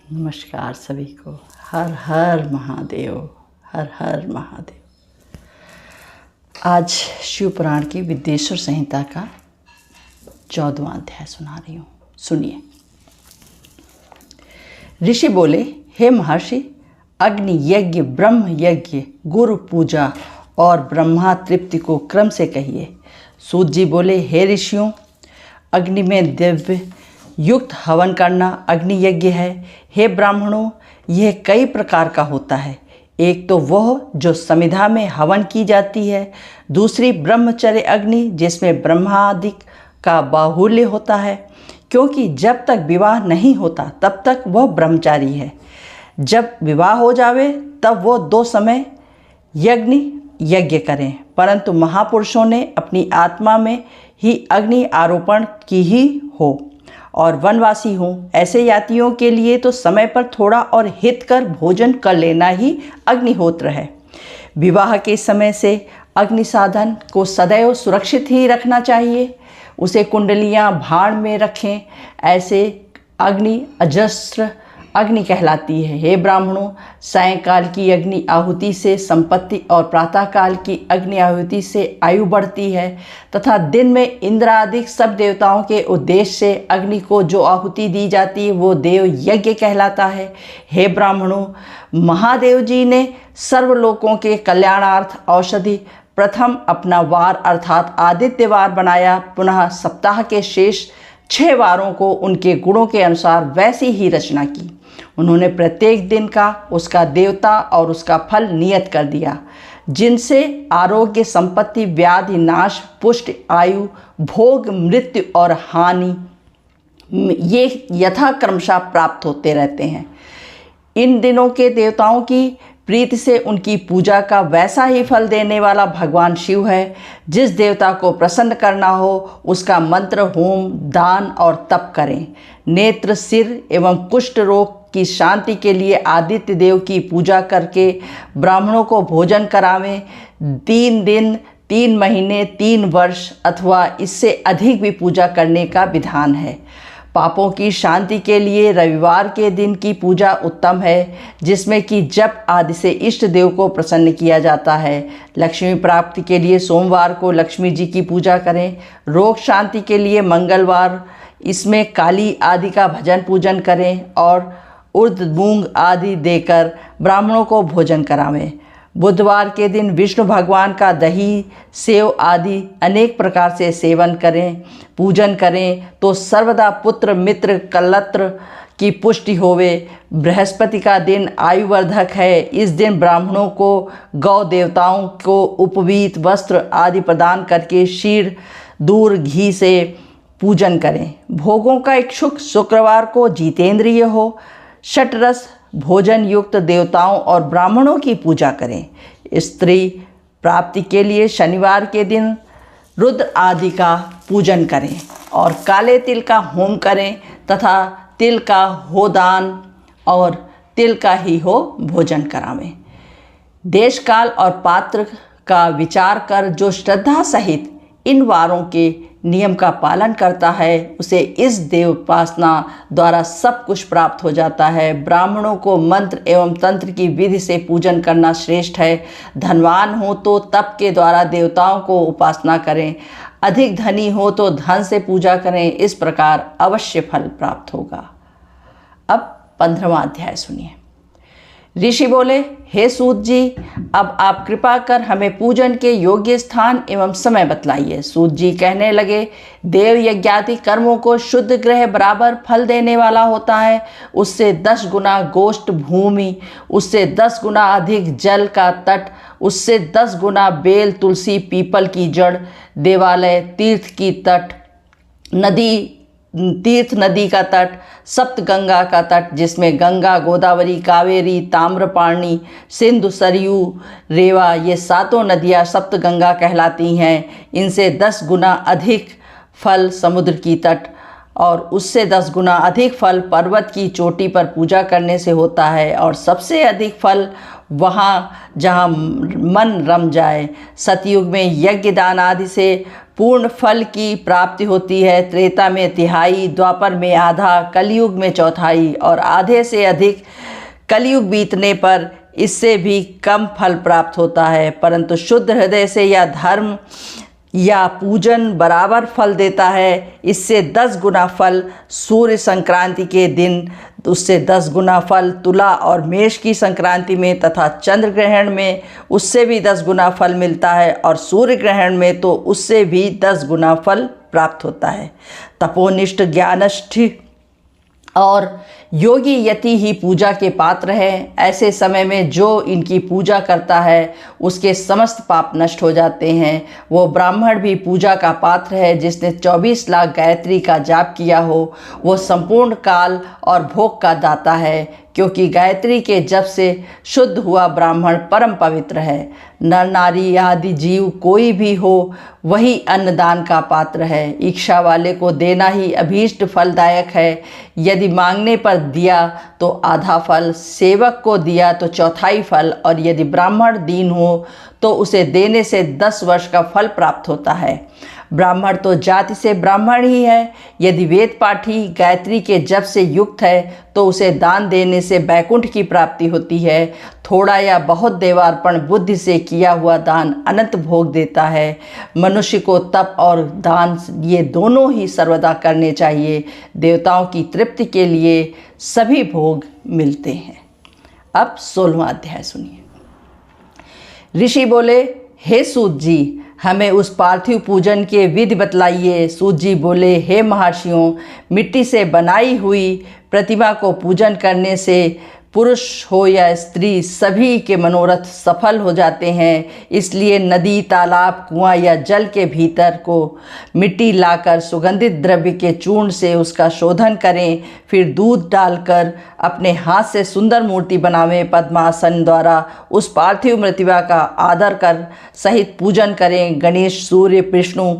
नमस्कार सभी को। हर हर महादेव, हर हर महादेव। आज शिव पुराण की विद्येश्वर संहिता का 14वां अध्याय सुना रही हूँ। सुनिए। ऋषि बोले, हे महर्षि, अग्नि यज्ञ, ब्रह्म यज्ञ, गुरु पूजा और ब्रह्मा तृप्ति को क्रम से कहिए। सूत जी बोले, हे ऋषियों, अग्नि में दिव्य युक्त हवन करना अग्नि यज्ञ है। हे ब्राह्मणों, यह कई प्रकार का होता है। एक तो वह जो समिधा में हवन की जाती है, दूसरी ब्रह्मचर्य अग्नि जिसमें ब्रह्मादिक का बाहुल्य होता है, क्योंकि जब तक विवाह नहीं होता तब तक वह ब्रह्मचारी है। जब विवाह हो जावे तब वो 2 समय यज्ञ करें। परंतु महापुरुषों ने अपनी आत्मा में ही अग्नि आरोपण की ही हो और वनवासी हूँ, ऐसे यात्रियों के लिए तो समय पर थोड़ा और हित कर भोजन कर लेना ही अग्निहोत्र है। विवाह के समय से अग्नि साधन को सदैव सुरक्षित ही रखना चाहिए। उसे कुंडलियाँ भाड़ में रखें। ऐसे अग्नि अजस्त्र अग्नि कहलाती है। हे ब्राह्मणों, सायंकाल की अग्नि आहुति से संपत्ति और प्रातःकाल की अग्नि आहुति से आयु बढ़ती है तथा दिन में इंद्र आदि सब देवताओं के उद्देश्य से अग्नि को जो आहुति दी जाती है वो देव यज्ञ कहलाता है। हे ब्राह्मणों, महादेव जी ने सर्वलोकों के कल्याणार्थ औषधि प्रथम अपना वार अर्थात आदित्यवार बनाया। पुनः सप्ताह के शेष 6 वारों को उनके गुणों के अनुसार वैसी ही रचना की। उन्होंने प्रत्येक दिन का उसका देवता और उसका फल नियत कर दिया, जिनसे आरोग्य, संपत्ति, व्याधि, नाश, पुष्टि, आयु, भोग, मृत्यु और हानि ये यथाक्रमशः प्राप्त होते रहते हैं। इन दिनों के देवताओं की प्रीति से उनकी पूजा का वैसा ही फल देने वाला भगवान शिव है। जिस देवता को प्रसन्न करना हो उसका मंत्र, होम, दान और तप करें। नेत्र, सिर एवं कुष्ठ रोग की शांति के लिए आदित्य देव की पूजा करके ब्राह्मणों को भोजन करावें। 3 दिन, 3 महीने, 3 वर्ष अथवा इससे अधिक भी पूजा करने का विधान है। पापों की शांति के लिए रविवार के दिन की पूजा उत्तम है, जिसमें कि जप आदि से इष्ट देव को प्रसन्न किया जाता है। लक्ष्मी प्राप्ति के लिए सोमवार को लक्ष्मी जी की पूजा करें। रोग शांति के लिए मंगलवार, इसमें काली आदि का भजन पूजन करें और उर्द मूंग आदि देकर ब्राह्मणों को भोजन करावें। बुधवार के दिन विष्णु भगवान का दही, सेव आदि अनेक प्रकार से सेवन करें, पूजन करें तो सर्वदा पुत्र, मित्र, कलत्र की पुष्टि होवे। बृहस्पति का दिन आयुवर्धक है। इस दिन ब्राह्मणों को गौ देवताओं को उपवीत वस्त्र आदि प्रदान करके क्षीर, दूध, घी से पूजन करें। भोगों का इच्छुक शुक्रवार को जितेंद्रिय हो, षटरस भोजन युक्त देवताओं और ब्राह्मणों की पूजा करें। स्त्री प्राप्ति के लिए शनिवार के दिन रुद्र आदि का पूजन करें और काले तिल का होम करें तथा तिल का हो दान और तिल का ही हो भोजन करावें। देश काल और पात्र का विचार कर जो श्रद्धा सहित इन वारों के नियम का पालन करता है उसे इस देवोपासना द्वारा सब कुछ प्राप्त हो जाता है। ब्राह्मणों को मंत्र एवं तंत्र की विधि से पूजन करना श्रेष्ठ है। धनवान हो तो तप के द्वारा देवताओं को उपासना करें। अधिक धनी हो तो धन से पूजा करें। इस प्रकार अवश्य फल प्राप्त होगा। अब 15वां अध्याय सुनिए। ऋषि बोले, हे सूत जी, अब आप कृपा कर हमें पूजन के योग्य स्थान एवं समय बतलाइए। सूत जी कहने लगे, देव यज्ञादि कर्मों को शुद्ध ग्रह बराबर फल देने वाला होता है। उससे 10 गुना गोष्ठ भूमि, उससे 10 गुना अधिक जल का तट, उससे 10 गुना बेल, तुलसी, पीपल की जड़, देवालय, तीर्थ की तट, तीर्थ नदी का तट, सप्त गंगा का तट जिसमें गंगा, गोदावरी, कावेरी, ताम्रपाणी, सिंधु, सरयू, रेवा ये 7 नदियाँ सप्त गंगा कहलाती हैं। इनसे 10 गुना अधिक फल समुद्र की तट और उससे 10 गुना अधिक फल पर्वत की चोटी पर पूजा करने से होता है और सबसे अधिक फल वहाँ जहाँ मन रम जाए। सतयुग में यज्ञ दान आदि से पूर्ण फल की प्राप्ति होती है। त्रेता में तिहाई, द्वापर में आधा, कलयुग में चौथाई और आधे से अधिक कलयुग बीतने पर इससे भी कम फल प्राप्त होता है। परंतु शुद्ध हृदय से या धर्म या पूजन बराबर फल देता है। इससे 10 गुना फल सूर्य संक्रांति के दिन, उससे 10 गुना फल तुला और मेष की संक्रांति में तथा चंद्र ग्रहण में उससे भी 10 गुना फल मिलता है और सूर्य ग्रहण में तो उससे भी 10 गुना फल प्राप्त होता है। तपोनिष्ठ, ज्ञाननिष्ठ और योगी यति ही पूजा के पात्र हैं। ऐसे समय में जो इनकी पूजा करता है उसके समस्त पाप नष्ट हो जाते हैं। वो ब्राह्मण भी पूजा का पात्र है। जिसने 24 लाख गायत्री का जाप किया हो वो संपूर्ण काल और भोग का दाता है, क्योंकि गायत्री के जप से शुद्ध हुआ ब्राह्मण परम पवित्र है। नर नारी आदि जीव कोई भी हो वही अन्नदान का पात्र है। इच्छा वाले को देना ही अभीष्ट फलदायक है। यदि मांगने पर दिया तो आधा फल, सेवक को दिया तो चौथाई फल और यदि ब्राह्मण दीन हो तो उसे देने से 10 वर्ष का फल प्राप्त होता है। ब्राह्मण तो जाति से ब्राह्मण ही है। यदि वेद पाठी गायत्री के जप से युक्त है तो उसे दान देने से बैकुंठ की प्राप्ति होती है। थोड़ा या बहुत देवार्पण बुद्धि से किया हुआ दान अनंत भोग देता है। मनुष्य को तप और दान ये दोनों ही सर्वदा करने चाहिए। देवताओं की तृप्ति के लिए सभी भोग मिलते हैं। अब 16वां अध्याय सुनिए। ऋषि बोले, हे सूत जी, हमें उस पार्थिव पूजन के विधि बतलाइए। सूत जी बोले, हे महर्षियों, मिट्टी से बनाई हुई प्रतिमा को पूजन करने से पुरुष हो या स्त्री सभी के मनोरथ सफल हो जाते हैं। इसलिए नदी, तालाब, कुआं या जल के भीतर को मिट्टी लाकर सुगंधित द्रव्य के चूर्ण से उसका शोधन करें। फिर दूध डालकर अपने हाथ से सुंदर मूर्ति बनावें। पद्मासन द्वारा उस पार्थिव प्रतिमा का आदर कर सहित पूजन करें। गणेश, सूर्य, विष्णु,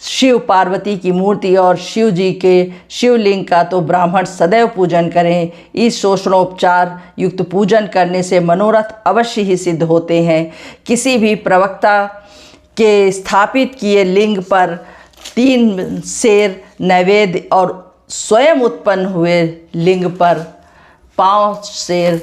शिव, पार्वती की मूर्ति और शिव जी के शिवलिंग का तो ब्राह्मण सदैव पूजन करें। इस शोषणोपचार युक्त पूजन करने से मनोरथ अवश्य ही सिद्ध होते हैं। किसी भी प्रवक्ता के स्थापित किए लिंग पर 3 सेर नैवेद्य और स्वयं उत्पन्न हुए लिंग पर 5 सेर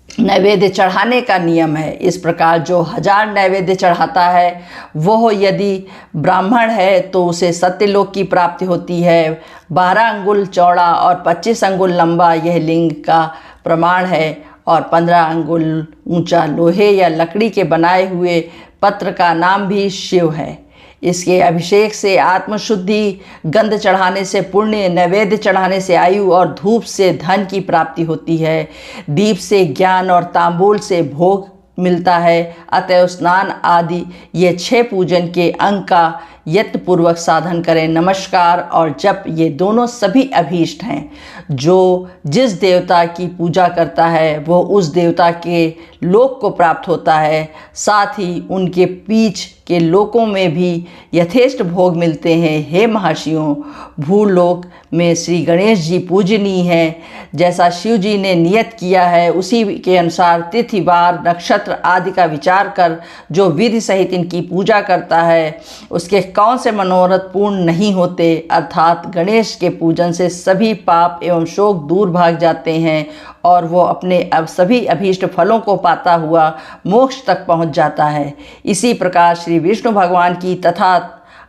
नैवेद्य चढ़ाने का नियम है। इस प्रकार जो 1000 नैवेद्य चढ़ाता है वह यदि ब्राह्मण है तो उसे सत्यलोक की प्राप्ति होती है। 12 अंगुल चौड़ा और 25 अंगुल लंबा यह लिंग का प्रमाण है और 15 अंगुल ऊंचा लोहे या लकड़ी के बनाए हुए पत्र का नाम भी शिव है। इसके अभिषेक से आत्मशुद्धि, गंध चढ़ाने से पुण्य, नैवेद्य चढ़ाने से आयु और धूप से धन की प्राप्ति होती है। दीप से ज्ञान और तांबूल से भोग मिलता है। अतएव स्नान आदि ये 6 पूजन के अंग का यत्नपूर्वक साधन करें। नमस्कार और जप ये दोनों सभी अभीष्ट हैं। जो जिस देवता की पूजा करता है वो उस देवता के लोक को प्राप्त होता है। साथ ही उनके बीच के लोकों में भी यथेष्ट भोग मिलते हैं। हे महर्षियों, भूलोक में श्री गणेश जी पूजनीय हैं। जैसा शिव जी ने नियत किया है उसी के अनुसार तिथि, वार, नक्षत्र आदि का विचार कर जो विधि सहित इनकी पूजा करता है उसके कौन से मनोरथ पूर्ण नहीं होते। अर्थात गणेश के पूजन से सभी पाप एवं शोक दूर भाग जाते हैं और वो अपने अब सभी अभीष्ट फलों को पाता हुआ मोक्ष तक पहुंच जाता है। इसी प्रकार श्री विष्णु भगवान की तथा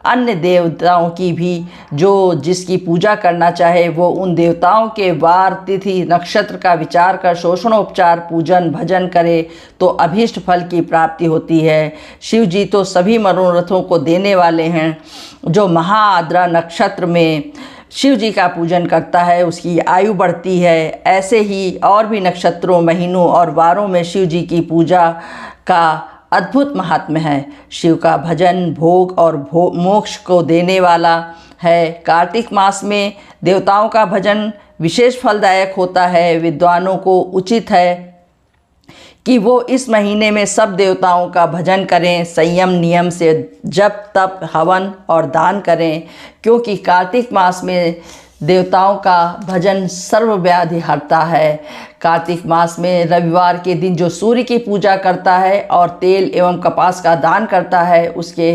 अन्य देवताओं की भी जो जिसकी पूजा करना चाहे वो उन देवताओं के वार, तिथि, नक्षत्र का विचार कर शोषणोपचार, पूजन, भजन करे तो अभीष्ट फल की प्राप्ति होती है। शिव जी तो सभी मनोरथों को देने वाले हैं। जो महाआद्रा नक्षत्र में शिव जी का पूजन करता है उसकी आयु बढ़ती है। ऐसे ही और भी नक्षत्रों, महीनों और वारों में शिव जी की पूजा का अद्भुत महात्म्य है। शिव का भजन भोग और मोक्ष को देने वाला है। कार्तिक मास में देवताओं का भजन विशेष फलदायक होता है। विद्वानों को उचित है कि वो इस महीने में सब देवताओं का भजन करें। संयम नियम से जप, तप, हवन और दान करें, क्योंकि कार्तिक मास में देवताओं का भजन सर्व व्याधि हरता है। कार्तिक मास में रविवार के दिन जो सूर्य की पूजा करता है और तेल एवं कपास का दान करता है उसके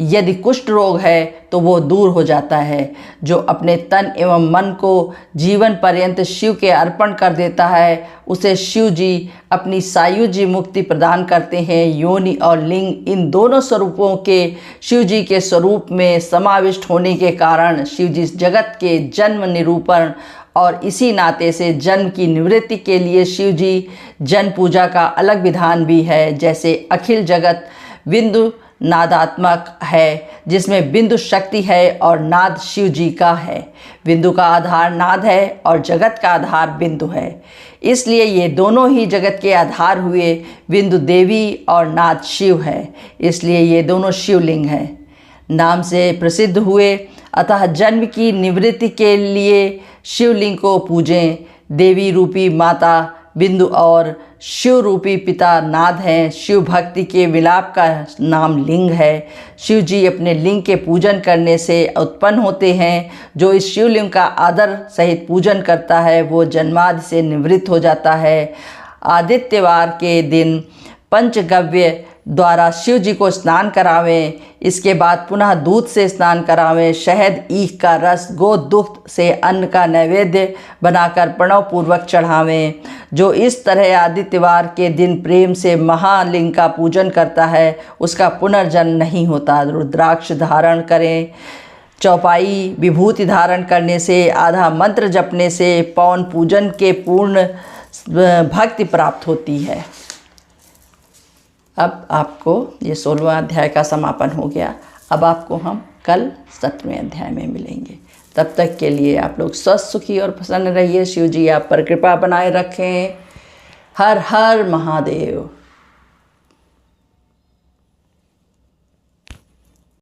यदि कुष्ठ रोग है तो वो दूर हो जाता है। जो अपने तन एवं मन को जीवन पर्यंत शिव के अर्पण कर देता है उसे शिव जी अपनी सायुज्य मुक्ति प्रदान करते हैं। योनि और लिंग इन दोनों स्वरूपों के शिव जी के स्वरूप में समाविष्ट होने के कारण शिव जी जगत के जन्म निरूपण और इसी नाते से जन्म की निवृत्ति के लिए शिव जी जन पूजा का अलग विधान भी है। जैसे अखिल जगत बिंदु नादात्मक है जिसमें बिंदु शक्ति है और नाद शिव जी का है। बिंदु का आधार नाद है और जगत का आधार बिंदु है, इसलिए ये दोनों ही जगत के आधार हुए। बिंदु देवी और नाद शिव है, इसलिए ये दोनों शिवलिंग हैं, नाम से प्रसिद्ध हुए। अतः जन्म की निवृत्ति के लिए शिवलिंग को पूजें। देवी रूपी माता बिंदु और शिव रूपी पिता नाद हैं। शिव भक्ति के विलाप का नाम लिंग है। शिव जी अपने लिंग के पूजन करने से उत्पन्न होते हैं। जो इस शिवलिंग का आदर सहित पूजन करता है वो जन्मादि से निवृत्त हो जाता है। आदित्यवार के दिन पंचगव्य द्वारा शिव जी को स्नान करावें। इसके बाद पुनः दूध से स्नान करावें। शहद, ईख का रस, गोदुग्ध से अन्न का नैवेद्य बनाकर प्रणव पूर्वक चढ़ावें। जो इस तरह आदित्यवार के दिन प्रेम से महालिंग का पूजन करता है उसका पुनर्जन्म नहीं होता। रुद्राक्ष धारण करें। चौपाई विभूति धारण करने से, आधा मंत्र जपने से पौन पूजन के पूर्ण भक्ति प्राप्त होती है। अब आपको ये 16वां अध्याय का समापन हो गया। अब आपको हम कल 17वें अध्याय में मिलेंगे। तब तक के लिए आप लोग स्वस्थ, सुखी और प्रसन्न रहिए। शिव जी आप पर कृपा बनाए रखें। हर हर महादेव।